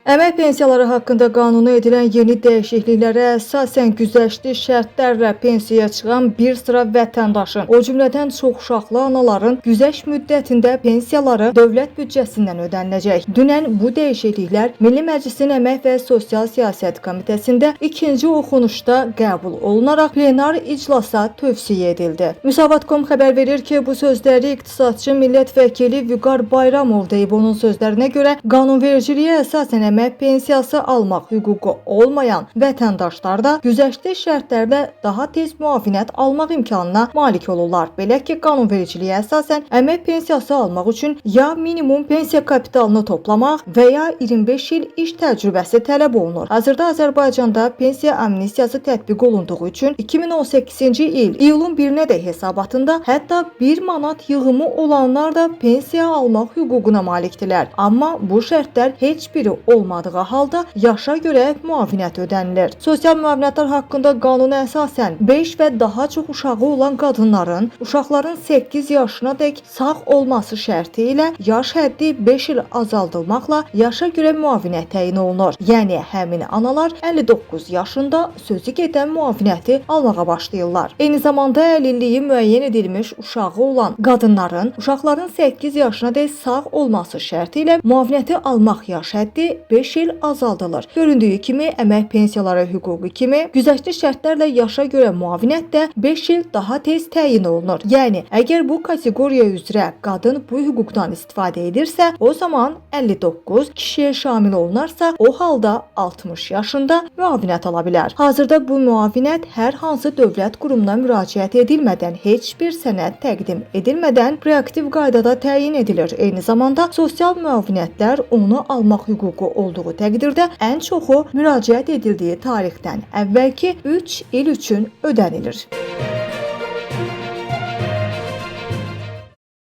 Əmək pensiyaları haqqında qanuna edilən yeni dəyişikliklərə əsasən güzəştli şərtlərlə pensiyaya çıxan bir sıra vətəndaşın, o cümlədən çoxuşaqlı anaların güzəşt müddətində pensiyaları dövlət büdcəsindən ödəniləcək. Dünən bu dəyişikliklər Milli Məclisin Əmək və Sosial Siyasət Komitəsində ikinci oxunuşda qəbul olunaraq plenar iclasa tövsiyə edildi. Müsavat.com xəbər verir ki, bu sözləri iqtisadçı millət vəkili Vüqar Bayramov deyib. Onun sözlərinə görə qanunvericiliyə əsasən əmək pensiyası almaq hüququ olmayan vətəndaşlar da güzəştli şərtlərlə daha tez müavinət almaq imkanına malik olurlar. Belə ki, qanunvericiliyə əsasən əmək pensiyası almaq üçün ya minimum pensiya kapitalını toplamaq və ya 25 il iş təcrübəsi tələb olunur. Hazırda Azərbaycanda pensiya amnistiyası tətbiq olunduğu üçün 2018-ci il iyulun 1-nədək hesabatında hətta 1 manat yığımı olanlar da pensiya almaq hüququna malikdirlər. Amma bu şərtlər heç biri olmadığı halda yaşa görə müavinət ödənilir. Sosial müavinətlər haqqında qanuna əsasən 5 və daha çox uşağı olan qadınların uşaqların 8 yaşına dək sağ olması şərti ilə yaş həddi 5 il azaldılmaqla yaşa görə müavinət təyin olunur. Yəni həmin analar 59 yaşında sözü gedən müavinəti almağa başlayırlar. Eyni zamanda əlilliyi müəyyən edilmiş uşağı olan qadınların uşaqların 8 yaşına dək sağ olması şərti ilə müavinəti almaq yaş həddi 5 il azaldılır. Göründüyü kimi əmək pensiyaları hüququ kimi güzəştli şərtlərlə yaşa görə müavinət də 5 il daha tez təyin olunur. Yəni əgər bu kateqoriya üzrə qadın bu hüquqdan istifadə edirsə, o zaman 59 kişiyə şamil olunarsa, o halda 60 yaşında müavinət ala bilər. Hazırda bu müavinət hər hansı dövlət qurumuna müraciət edilmədən, heç bir sənəd təqdim edilmədən reaktiv qaydada təyin edilir. Eyni zamanda sosial müavinətlər onu almaq hüququ olduğu təqdirdə ən çoxu müraciət edildiyi tarixdən əvvəlki 3 il üçün ödənilir.